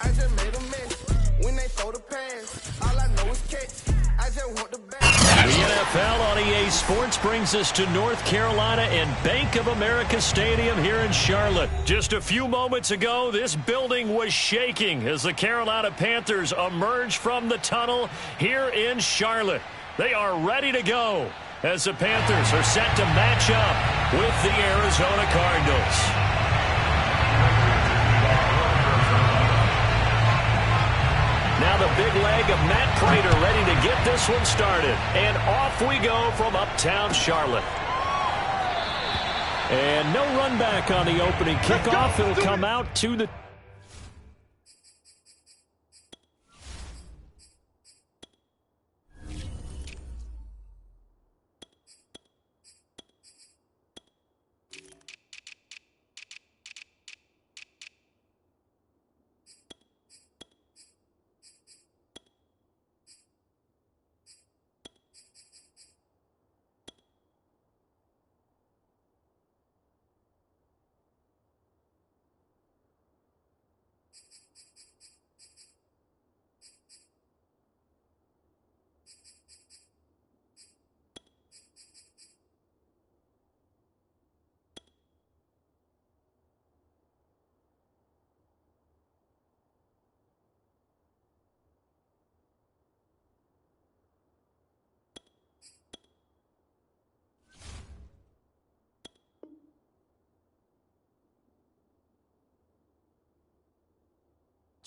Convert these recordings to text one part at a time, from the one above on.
I just made a mess. When they throw the pass, all I know is catch. I just want the best. The NFL on EA Sports brings us to North Carolina and Bank of America Stadium here in Charlotte. Just a few moments ago, this building was shaking as the Carolina Panthers emerged from the tunnel here in Charlotte. They are ready to go as the Panthers are set to match up with the Arizona Cardinals. Now the big leg of Matt Prater ready to get this one started. And off we go from uptown Charlotte. And no run back on the opening kickoff. It'll come out to the...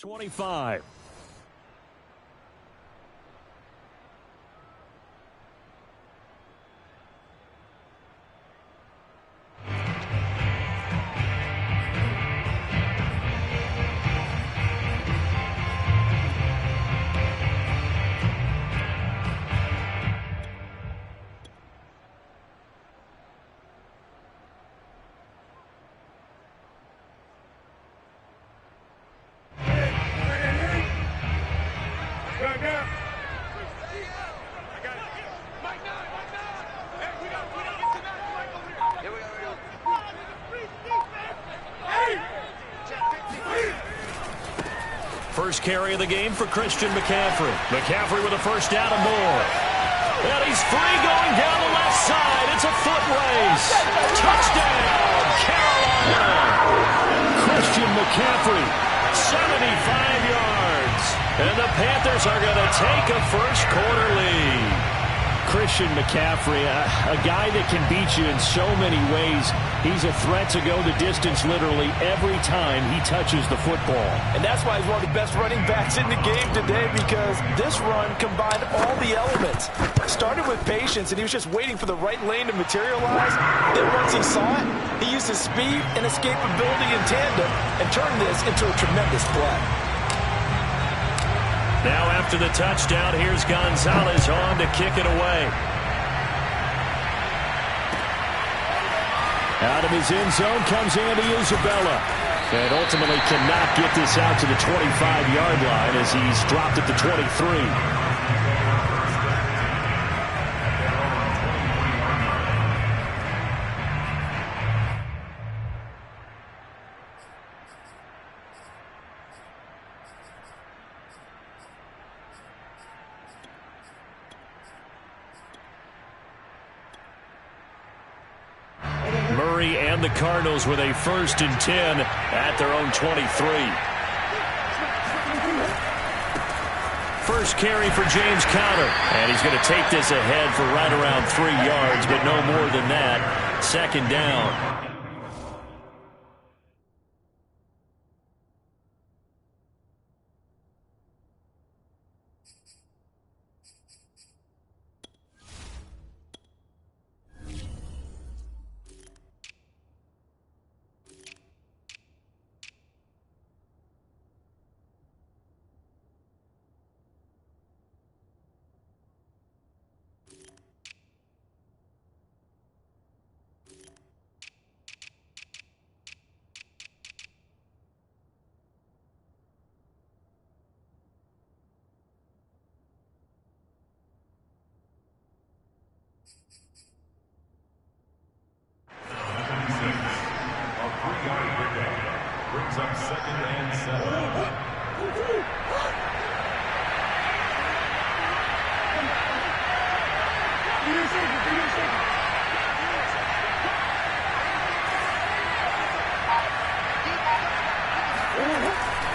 .25. First carry of the game for Christian McCaffrey. McCaffrey with a first down and more. And he's free going down the left side. It's a foot race. Touchdown, Carolina. Christian McCaffrey, 75 yards. And the Panthers are going to take a first quarter lead. Christian McCaffrey, a guy that can beat you in so many ways. He's a threat to go the distance literally every time he touches the football. And that's why he's one of the best running backs in the game today, because this run combined all the elements. Started with patience, and he was just waiting for the right lane to materialize. Then once he saw it, he used his speed and escapability in tandem and turned this into a tremendous play. Now after the touchdown, here's Gonzalez on to kick it away. Out of his end zone comes Andy Isabella. And ultimately cannot get this out to the 25-yard line as he's dropped at the 23. Murray and the Cardinals with a 1st and 10 at their own 23. First carry for James Conner. And he's going to take this ahead for right around 3 yards, but no more than that. 2nd down.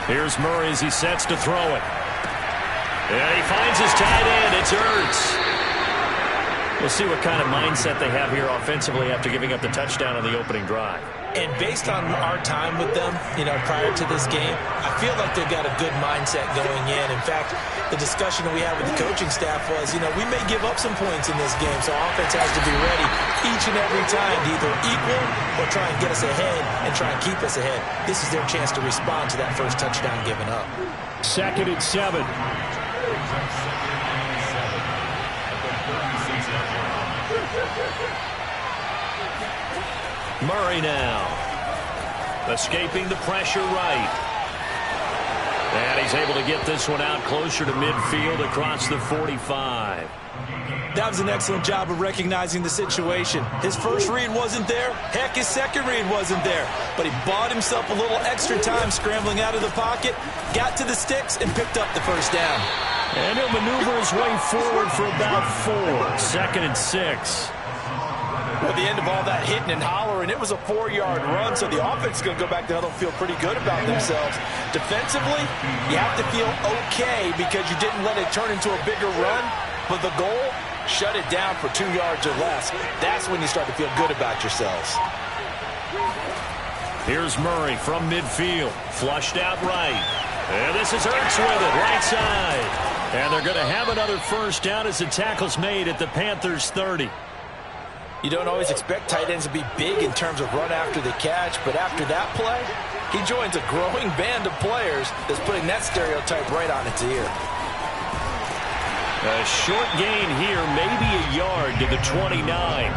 Here's Murray as he sets to throw it. And he finds his tight end. It's Ertz. We'll see what kind of mindset they have here offensively after giving up the touchdown on the opening drive. And based on our time with them, prior to this game, I feel like they've got a good mindset going in. In fact, the discussion that we had with the coaching staff was, we may give up some points in this game, so offense has to be ready each and every time to either equal or try and get us ahead and try and keep us ahead. This is their chance to respond to that first touchdown given up. 2nd and 7. Murray now. Escaping the pressure right. And he's able to get this one out closer to midfield across the 45. That was an excellent job of recognizing the situation. His first read wasn't there. Heck, his second read wasn't there. But he bought himself a little extra time scrambling out of the pocket, got to the sticks, and picked up the first down. And he'll maneuver his way forward for about 4. 2nd and 6. Well, at the end of all that hitting and hollering, it was a 4-yard run, so the offense is going to go back to huddle and feel pretty good about themselves. Defensively, you have to feel okay because you didn't let it turn into a bigger run, but the goal, shut it down for 2 yards or less. That's when you start to feel good about yourselves. Here's Murray from midfield, flushed out right. And this is Ertz with it, right side. And they're going to have another first down as the tackle's made at the Panthers' 30. You don't always expect tight ends to be big in terms of run after the catch, but after that play, he joins a growing band of players that's putting that stereotype right on its ear. A short gain here, maybe a yard to the 29.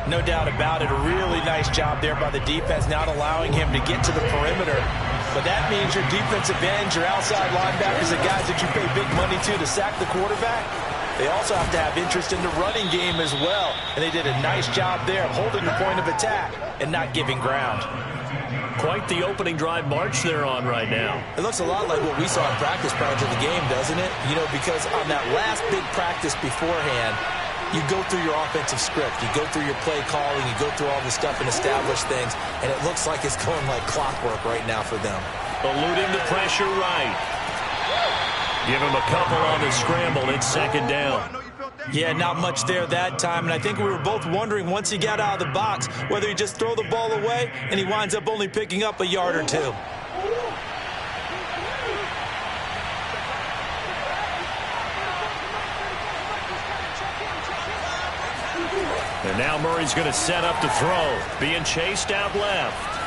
No doubt about it. A really nice job there by the defense, not allowing him to get to the perimeter. But that means your defensive ends, your outside linebackers, the guys that you pay big money to sack the quarterback, they also have to have interest in the running game as well. And they did a nice job there of holding the point of attack and not giving ground. Quite the opening drive march they're on right now. It looks a lot like what we saw in practice prior to the game, doesn't it? Because on that last big practice beforehand, you go through your offensive script, you go through your play calling, you go through all the stuff and establish things, and it looks like it's going like clockwork right now for them. Eluding the pressure right. Give him a couple on the scramble. It's 2nd down. Yeah, not much there that time, and I think we were both wondering once he got out of the box whether he just throw the ball away and he winds up only picking up a yard or 2. And now Murray's going to set up to throw. Being chased out left.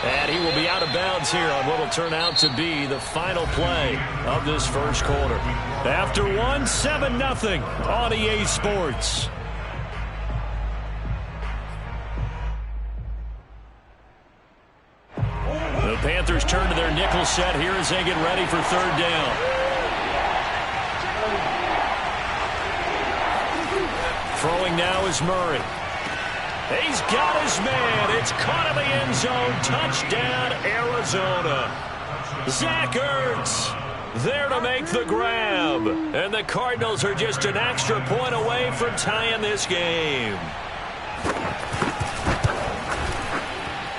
And he will be out of bounds here on what will turn out to be the final play of this first quarter. After 7-0 on EA Sports. The Panthers turn to their nickel set here as they get ready for 3rd down. Throwing now is Murray. He's got his man. It's caught in the end zone. Touchdown, Arizona. Zach Ertz there to make the grab. And the Cardinals are just an extra point away from tying this game.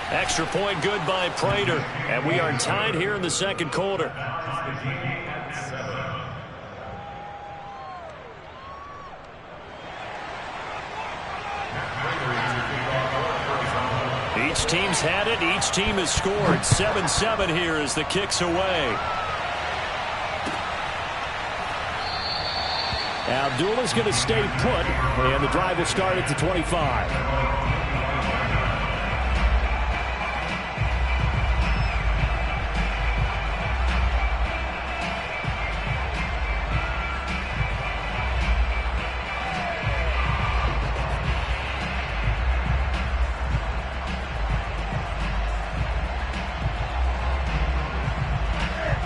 Extra point good by Prater. And we are tied here in the 2nd quarter. Each team's had it. Each team has scored. 7-7 here as the kick's away. Abdullah's going to stay put, and the drive will start at the 25.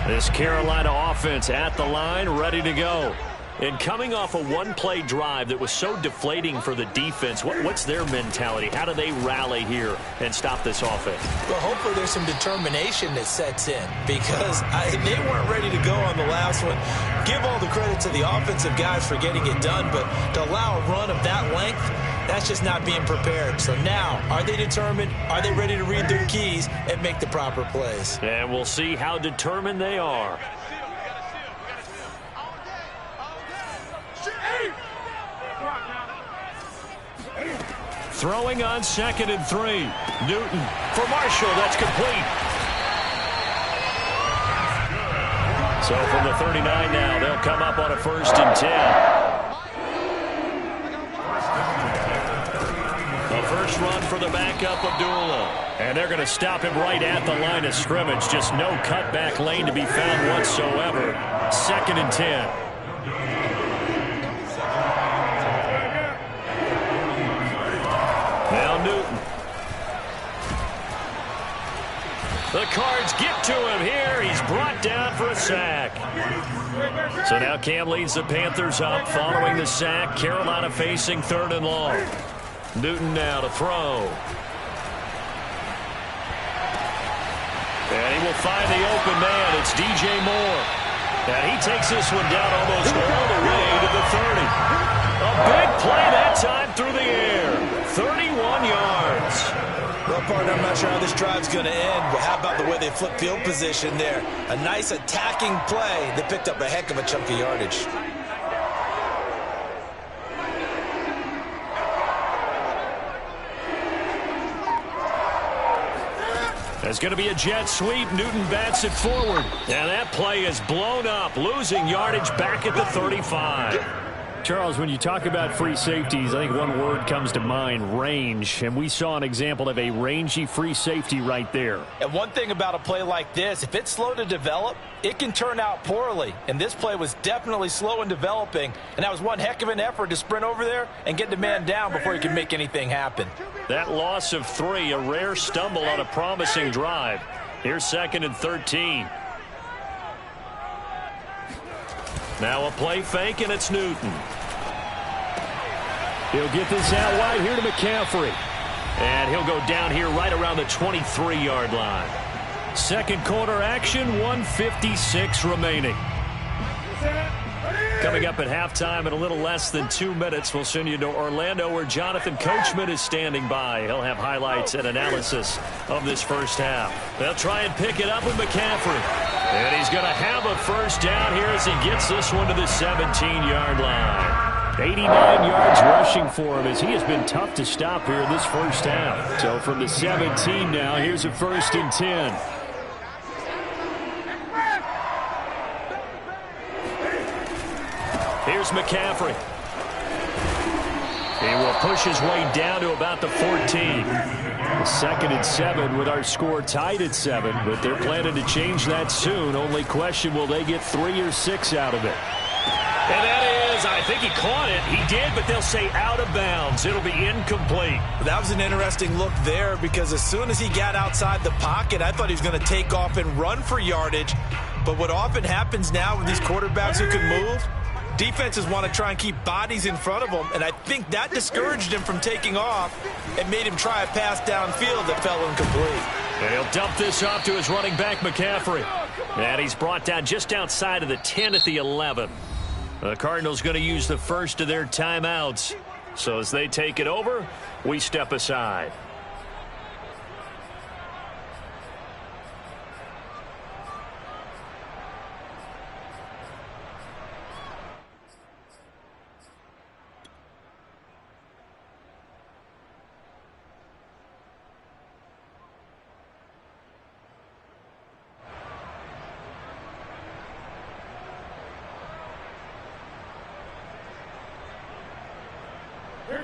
This Carolina offense at the line, ready to go. And coming off a one-play drive that was so deflating for the defense, what's their mentality? How do they rally here and stop this offense? Well, hopefully there's some determination that sets in because they weren't ready to go on the last one. Give all the credit to the offensive guys for getting it done, but to allow a run of that length, That's just not being prepared. So now, are they determined? Are they ready to read their keys and make the proper plays? And we'll see how determined they are. Throwing on 2nd and 3. Newton for Marshall. That's complete. So from the 39 now, they'll come up on a 1st and 10. The first run for the backup, Abdullah. And they're going to stop him right at the line of scrimmage. Just no cutback lane to be found whatsoever. 2nd and 10. Now Newton. The Cards get to him here. He's brought down for a sack. So now Cam leads the Panthers up following the sack. Carolina facing 3rd and long. Newton now to throw. And he will find the open man. It's DJ Moore. And he takes this one down almost all the way to the 30. A big play that time through the air. 31 yards. Well, partner, I'm not sure how this drive's going to end, but how about the way they flip field position there? A nice attacking play. They picked up a heck of a chunk of yardage. There's going to be a jet sweep. Newton bats it forward. And that play is blown up, losing yardage back at the 35. Charles, when you talk about free safeties, I think one word comes to mind, range. And we saw an example of a rangy free safety right there. And one thing about a play like this, if it's slow to develop, it can turn out poorly. And this play was definitely slow in developing. And that was one heck of an effort to sprint over there and get the man down before he could make anything happen. That loss of 3, a rare stumble on a promising drive. Here's 2nd and 13. Now a play fake, and it's Newton. He'll get this out wide here to McCaffrey. And he'll go down here right around the 23-yard line. Second quarter action, 1:56 remaining. Coming up at halftime in a little less than 2 minutes, we'll send you to Orlando where Jonathan Coachman is standing by. He'll have highlights and analysis of this first half. They'll try and pick it up with McCaffrey. And he's going to have a first down here as he gets this one to the 17-yard line. 89 yards rushing for him as he has been tough to stop here this first half. So from the 17 now, here's a 1st and 10. Here's McCaffrey. He will push his way down to about the 14. 2nd and 7 with our score tied at 7, but they're planning to change that soon. Only question, will they get 3 or 6 out of it? And that is, I think he caught it. He did, but they'll say out of bounds. It'll be incomplete. That was an interesting look there because as soon as he got outside the pocket, I thought he was going to take off and run for yardage. But what often happens now with these quarterbacks who can move, defenses want to try and keep bodies in front of them, and I think that discouraged him from taking off and made him try a pass downfield that fell incomplete. And he'll dump this off to his running back, McCaffrey. And he's brought down just outside of the 10 at the 11. The Cardinals going to use the first of their timeouts. So as they take it over, we step aside.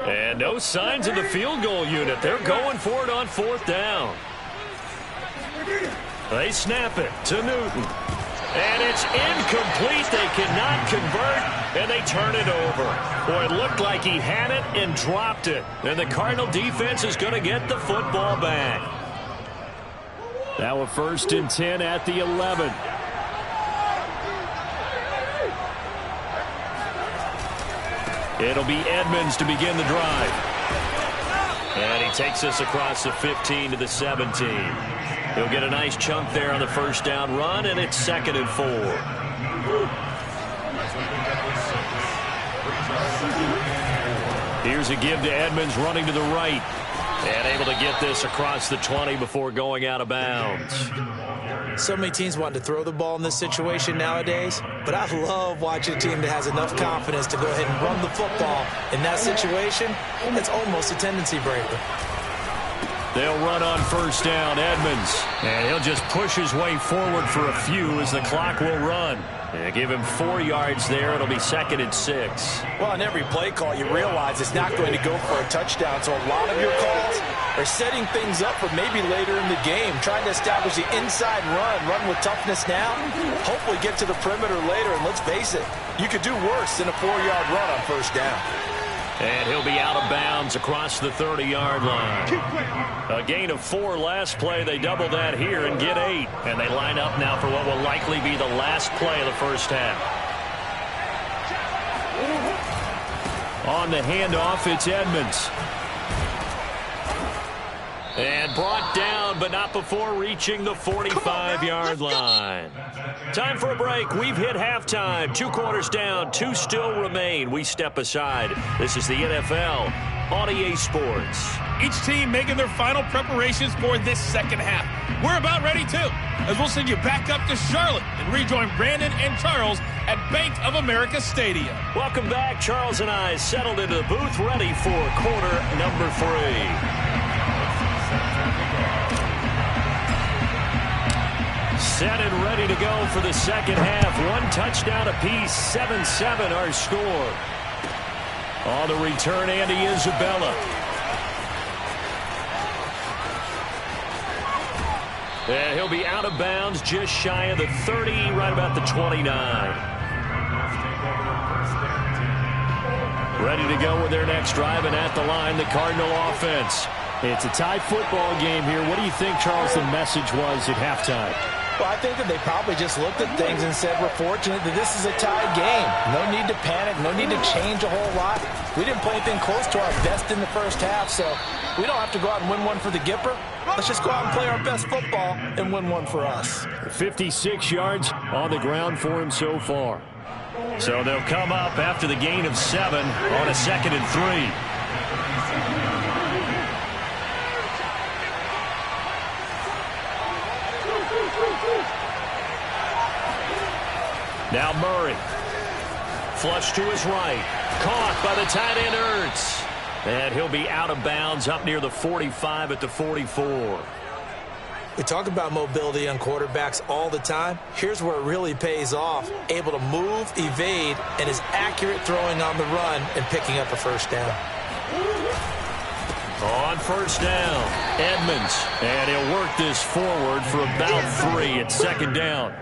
And no signs of the field goal unit. They're going for it on 4th down. They snap it to Newton. And it's incomplete. They cannot convert, and they turn it over. Boy, it looked like he had it and dropped it. And the Cardinal defense is going to get the football back. Now a 1st and 10 at the 11. It'll be Edmonds to begin the drive. And he takes this across the 15 to the 17. He'll get a nice chunk there on the first down run, and it's 2nd and 4. Here's a give to Edmonds running to the right. And able to get this across the 20 before going out of bounds. So many teams want to throw the ball in this situation nowadays, but I love watching a team that has enough confidence to go ahead and run the football. In that situation, it's almost a tendency breaker. They'll run on first down, Edmonds. And he'll just push his way forward for a few as the clock will run. They give him 4 yards there. It'll be 2nd and 6. Well, on every play call, you realize it's not going to go for a touchdown. So a lot of your calls are setting things up for maybe later in the game, trying to establish the inside run with toughness now, hopefully get to the perimeter later. And let's face it, you could do worse than a 4-yard run on first down. And he'll be out of bounds across the 30-yard line. A gain of 4 last play. They double that here and get 8. And they line up now for what will likely be the last play of the first half. On the handoff, it's Edmonds. And brought down, but not before reaching the 45-yard line. Time for a break. We've hit halftime. 2 quarters down, 2 still remain. We step aside. This is the NFL on EA Sports. Each team making their final preparations for this second half. We're about ready, too, as we'll send you back up to Charlotte and rejoin Brandon and Charles at Bank of America Stadium. Welcome back. Charles and I settled into the booth, ready for quarter number 3. Set and ready to go for the second half. 1 touchdown apiece, 7-7 our score. On the return, Andy Isabella. And he'll be out of bounds just shy of the 30, right about the 29. Ready to go with their next drive, and at the line, the Cardinal offense. It's a tie football game here. What do you think, Charles, the message was at halftime? Well, I think that they probably just looked at things and said, we're fortunate that this is a tie game. No need to panic, no need to change a whole lot. We didn't play anything close to our best in the first half, so we don't have to go out and win one for the Gipper. Let's just go out and play our best football and win one for us. 56 yards on the ground for him so far. So they'll come up after the gain of 7 on a 2nd and 3. Now Murray. Flush to his right. Caught by the tight end Ertz. And he'll be out of bounds up near the 45 at the 44. We talk about mobility on quarterbacks all the time. Here's where it really pays off. Able to move, evade, and is accurate throwing on the run and picking up a first down. On first down, Edmonds. And he'll work this forward for about 3 at 2nd down.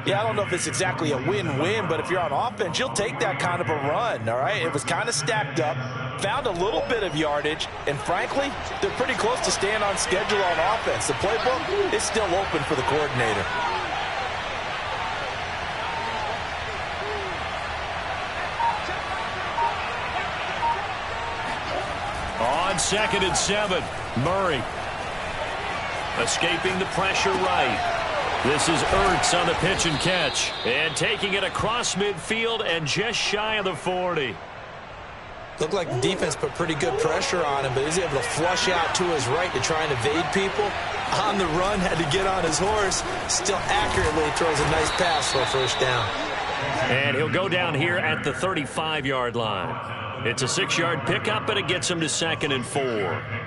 Yeah, I don't know if it's exactly a win-win, but if you're on offense, you'll take that kind of a run, all right? It was kind of stacked up, found a little bit of yardage, and frankly, they're pretty close to staying on schedule on offense. The playbook is still open for the coordinator. On 2nd and 7, Murray. Escaping the pressure right. This is Ertz on the pitch and catch. And taking it across midfield and just shy of the 40. Looked like the defense put pretty good pressure on him, but he's able to flush out to his right to try and evade people. On the run, had to get on his horse. Still accurately throws a nice pass for a first down. And he'll go down here at the 35-yard line. It's a 6-yard pickup, but it gets him to 2nd and 4.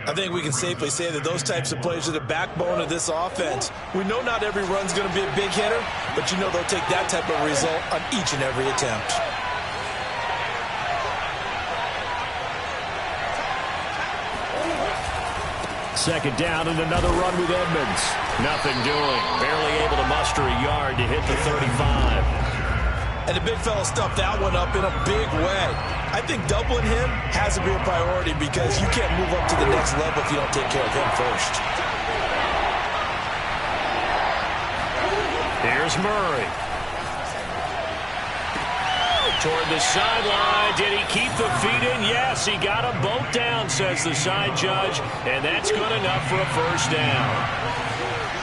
I think we can safely say that those types of plays are the backbone of this offense. We know not every run's going to be a big hitter, but you know they'll take that type of result on each and every attempt. Second down and another run with Edmonds. Nothing doing. Barely able to muster a yard to hit the 35. And the big fella stuffed that one up in a big way. I think doubling him has to be a priority because you can't move up to the next level if you don't take care of him first. Here's Murray. Toward the sideline. Did he keep the feet in? Yes, he got them both down, says the side judge. And that's good enough for a first down.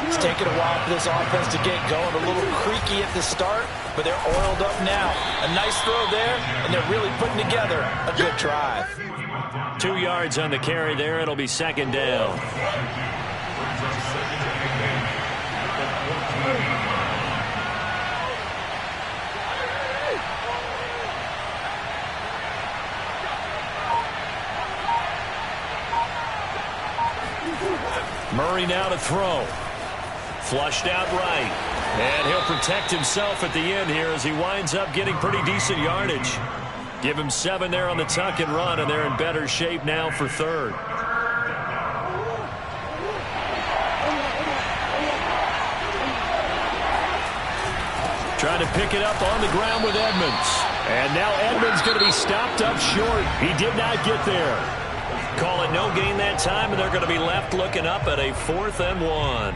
It's taken a while for this offense to get going. A little creaky at the start, but they're oiled up now. A nice throw there, and they're really putting together a good drive. 2 yards on the carry there. It'll be second down. Murray now to throw. Flushed out right. And he'll protect himself at the end here as he winds up getting pretty decent yardage. Give him 7 there on the tuck and run, and they're in better shape now for third. Trying to pick it up on the ground with Edmonds. And now Edmonds going to be stopped up short. He did not get there. Call it no gain that time, and they're going to be left looking up at a 4th and 1.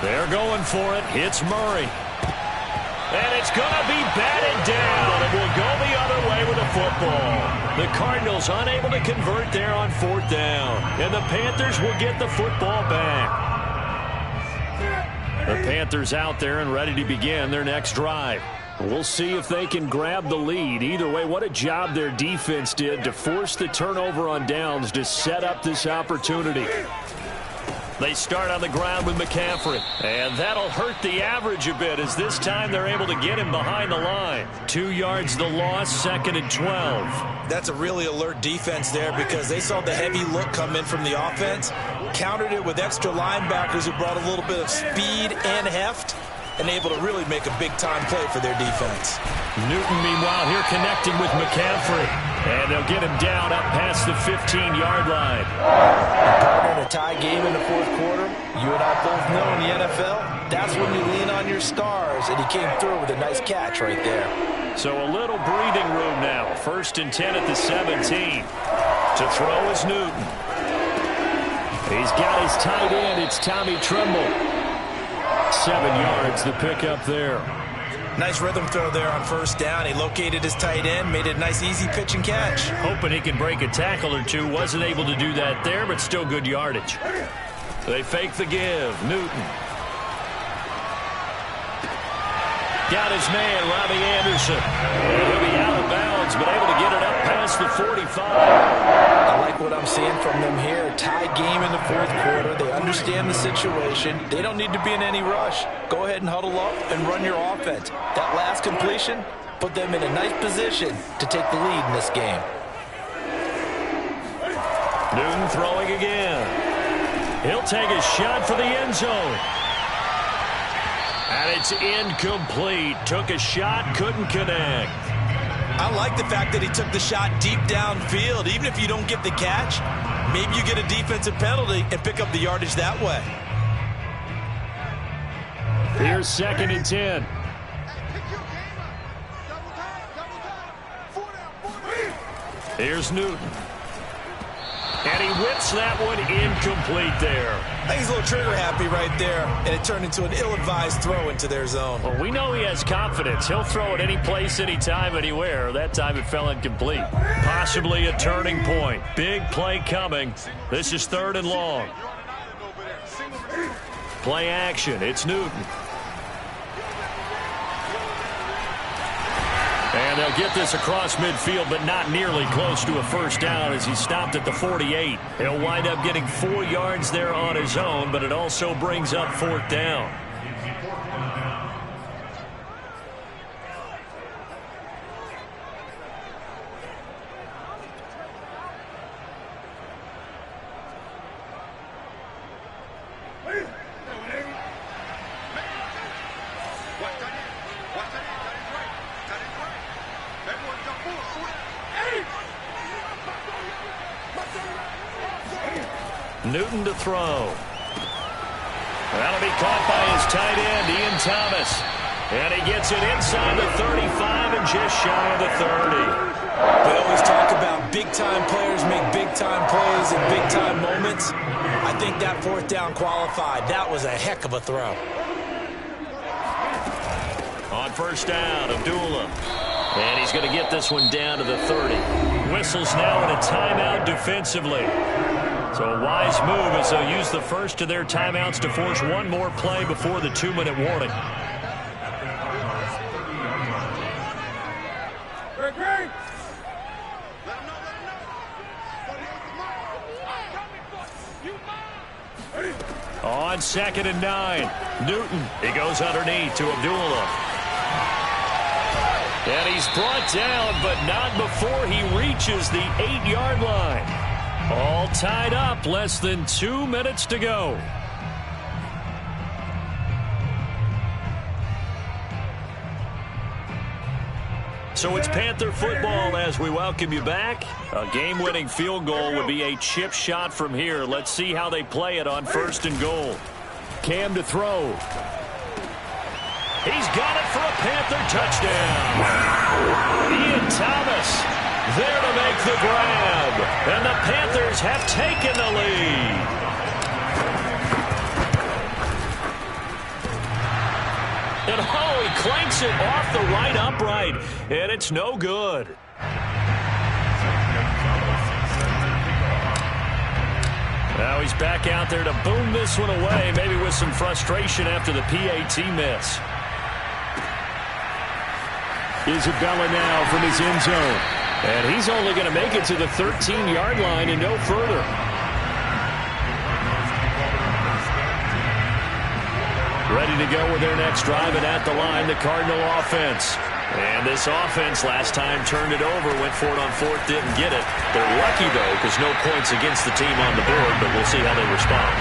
They're going for it. It's Murray. And it's going to be batted down. It will go the other way with the football. The Cardinals unable to convert there on 4th down. And the Panthers will get the football back. The Panthers out there and ready to begin their next drive. We'll see if they can grab the lead. Either way, what a job their defense did to force the turnover on downs to set up this opportunity. They start on the ground with McCaffrey. And that'll hurt the average a bit as this time they're able to get him behind the line. 2 yards the loss, 2nd and 12. That's a really alert defense there because they saw the heavy look come in from the offense, countered it with extra linebackers who brought a little bit of speed and heft, and able to really make a big-time play for their defense. Newton, meanwhile, here connecting with McCaffrey. And they'll get him down up past the 15-yard line. In a tie game in the 4th quarter, you and I both know in the NFL, that's when you lean on your stars, and he came through with a nice catch right there. So a little breathing room now. 1st and 10 at the 17. To throw is Newton. He's got his tight end. It's Tommy Tremble. 7 yards the pickup there. Nice rhythm throw there on 1st down. He located his tight end, made it a nice easy pitch and catch. Hoping he can break a tackle or two. Wasn't able to do that there, but still good yardage. They fake the give. Newton. Got his man, Robbie Anderson. He'll be out of bounds, but able to get it up past the 45. I like what I'm seeing from them here. Tie game in the 4th quarter. They understand the situation. They don't need to be in any rush. Go ahead and huddle up and run your offense. That last completion put them in a nice position to take the lead in this game. Newton throwing again. He'll take a shot for the end zone. And it's incomplete. Took a shot, couldn't connect. I like the fact that he took the shot deep downfield. Even if you don't get the catch, maybe you get a defensive penalty and pick up the yardage that way. Here's 2nd and 10. Here's Newton. And he whips that one incomplete there. I think he's a little trigger happy right there, and it turned into an ill-advised throw into their zone. Well, we know he has confidence. He'll throw it any place, anytime, anywhere. That time it fell incomplete. Possibly a turning point. Big play coming. This is 3rd and long. Play action. It's Newton. And they'll get this across midfield, but not nearly close to a 1st down as he stopped at the 48. He'll wind up getting 4 yards there on his own, but it also brings up 4th down. Newton to throw. That'll be caught by his tight end, Ian Thomas. And he gets it inside the 35 and just shy of the 30. We always talk about big-time players make big-time plays in big-time moments. I think that fourth down qualified. That was a heck of a throw. On first down, Abdullah. And he's going to get this one down to the 30. Whistles now in a timeout defensively. So a wise move as they'll use the first of their timeouts to force one more play before the 2-minute warning. On 2nd and 9, Newton. He goes underneath to Abdullah. And he's brought down, but not before he reaches the 8-yard line. All tied up, less than 2 minutes to go. So it's Panther football as we welcome you back. A game-winning field goal would be a chip shot from here. Let's see how they play it on 1st and goal. Cam to throw. He's got it for a Panther touchdown. Ian Thomas there to make the grab. And the Panthers have taken the lead. And oh, he clanks it off the right upright. And it's no good. Now he's back out there to boom this one away, maybe with some frustration after the PAT miss. Isabella now from his end zone. And he's only going to make it to the 13-yard line and no further. Ready to go with their next drive, and at the line, the Cardinal offense. And this offense last time turned it over, went for it on 4th, didn't get it. They're lucky, though, because no points against the team on the board, but we'll see how they respond.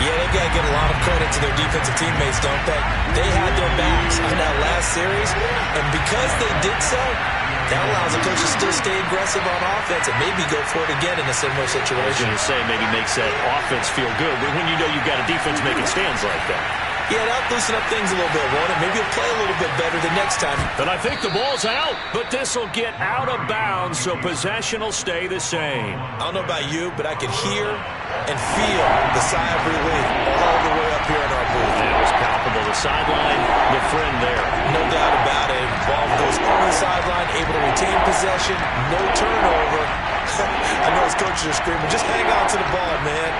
Yeah, they've got to give a lot of credit to their defensive teammates, don't they? They had their backs on that last series, and because they did so, that allows the coach to still stay aggressive on offense and maybe go for it again in a similar situation. I was going to say, maybe makes that offense feel good, but when you know you've got a defense making stands like that. Yeah, that'll loosen up things a little bit, won't it? Maybe he'll play a little bit better the next time. But I think the ball's out, but this will get out of bounds, so possession will stay the same. I don't know about you, but I could hear and feel the sigh of relief all the way up here in our booth. It was palpable. The sideline, the friend there. No doubt about it. Ball goes on the sideline, able to retain possession, no turnover. I know his coaches are screaming, just hang on to the ball, man.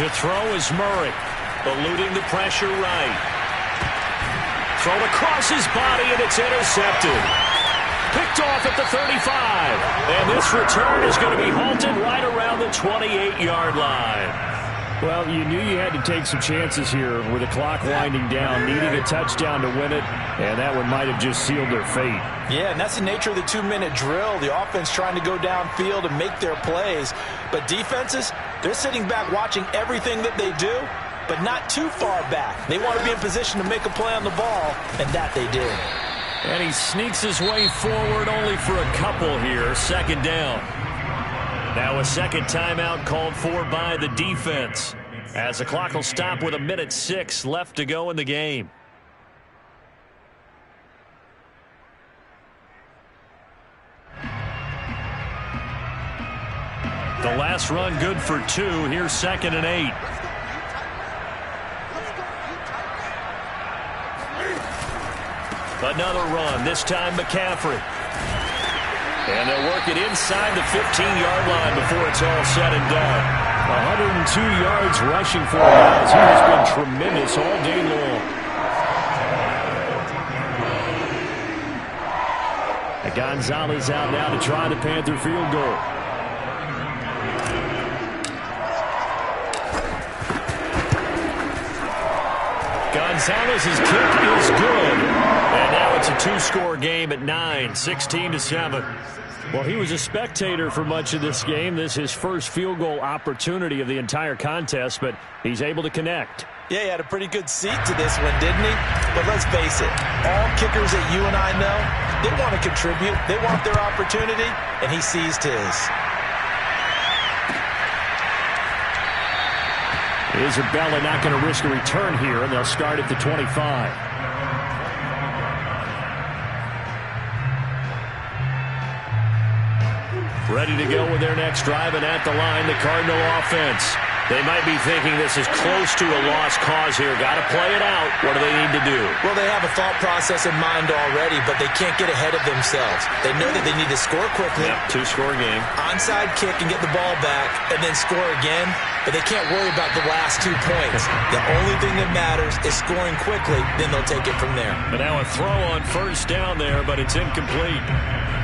To throw is Murray, eluding the pressure right. Thrown across his body, and it's intercepted. Picked off at the 35. And this return is going to be halted right around the 28-yard line. Well, you knew you had to take some chances here with the clock winding down, needing a touchdown to win it, and that one might have just sealed their fate. Yeah, and that's the nature of the 2-minute drill. The offense trying to go downfield and make their plays. But defenses, they're sitting back watching everything that they do, but not too far back. They want to be in position to make a play on the ball, and that they did. And he sneaks his way forward only for a couple here, 2nd down. Now a second timeout called for by the defense, as the clock will stop with 1:06 left to go in the game. The last run good for 2. Here's 2nd and 8. Another run, this time McCaffrey. And they'll work it inside the 15-yard line before it's all said and done. 102 yards rushing for him. He has been tremendous all day long. And Gonzalez out now to try the Panther field goal. Gonzalez's kick is good. And now it's a 2-score game at 9, 16-7. Well, he was a spectator for much of this game. This is his first field goal opportunity of the entire contest, but he's able to connect. Yeah, he had a pretty good seat to this one, didn't he? But let's face it, all kickers that you and I know, They want to contribute. They want their opportunity, and he seized his. Isabella not going to risk a return here, and they'll start at the 25. Ready to go with their next drive, and at the line, the Cardinal offense. They might be thinking this is close to a lost cause here. Got to play it out. What do they need to do? Well, they have a thought process in mind already, but they can't get ahead of themselves. They know that they need to score quickly. Yep, two-score game. Onside kick and get the ball back, and then score again. But they can't worry about the last 2 points. The only thing that matters is scoring quickly, then they'll take it from there. But now a throw on first down there, but it's incomplete.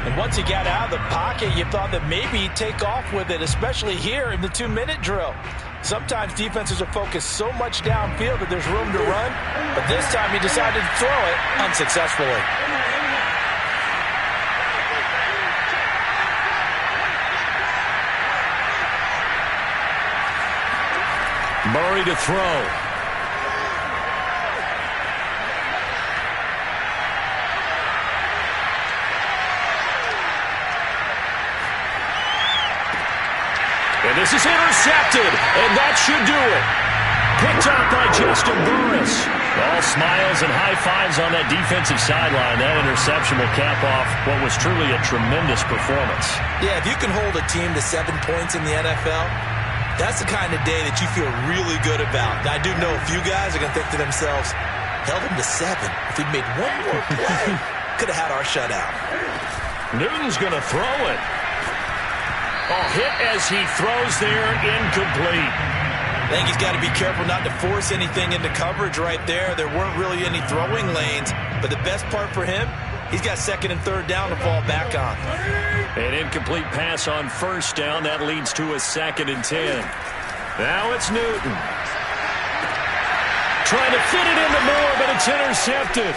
And once he got out of the pocket, you thought that maybe he'd take off with it, especially here in the 2-minute drill. Sometimes defenses are focused so much downfield that there's room to run, but this time he decided to throw it unsuccessfully. Murray to throw. And this is intercepted, and that should do it. Picked up by Justin Burris. All smiles and high fives on that defensive sideline. That interception will cap off what was truly a tremendous performance. Yeah, if you can hold a team to 7 points in the NFL, that's the kind of day that you feel really good about. Now, I do know a few guys are going to think to themselves, held him to 7. If we'd made one more play, could have had our shutout. Newton's going to throw it. Hit as he throws there, incomplete. I think he's got to be careful not to force anything into coverage right there. There weren't really any throwing lanes, but the best part for him, he's got 2nd and 3rd down to fall back on. An incomplete pass on first down. That leads to a 2nd and 10. Now it's Newton. Trying to fit it into Moore, but it's intercepted.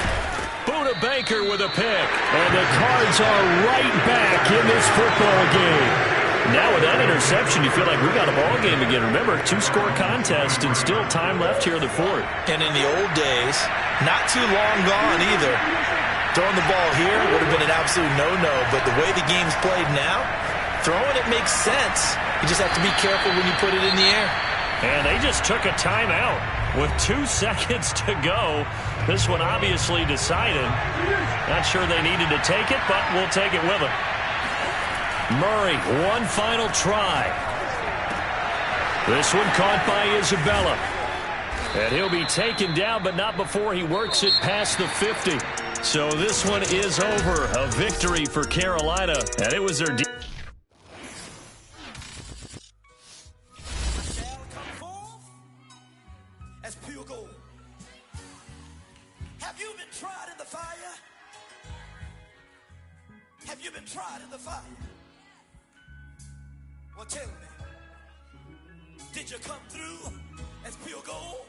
Buda Baker with a pick. And the Cards are right back in this football game. Now with that interception, you feel like we got a ball game again. Remember, 2-score contest and still time left here in the 4th. And in the old days, not too long gone either. Throwing the ball here would have been an absolute no-no, but the way the game's played now, throwing it makes sense. You just have to be careful when you put it in the air. And they just took a timeout with 2 seconds to go. This one obviously decided. Not sure they needed to take it, but we'll take it with them. Murray, one final try. This one caught by Isabella. And he'll be taken down, but not before he works it past the 50. So this one is over. A victory for Carolina. And it was their... Have you been tried in the fire? Have you been tried in the fire? Well, tell me, did you come through as pure gold?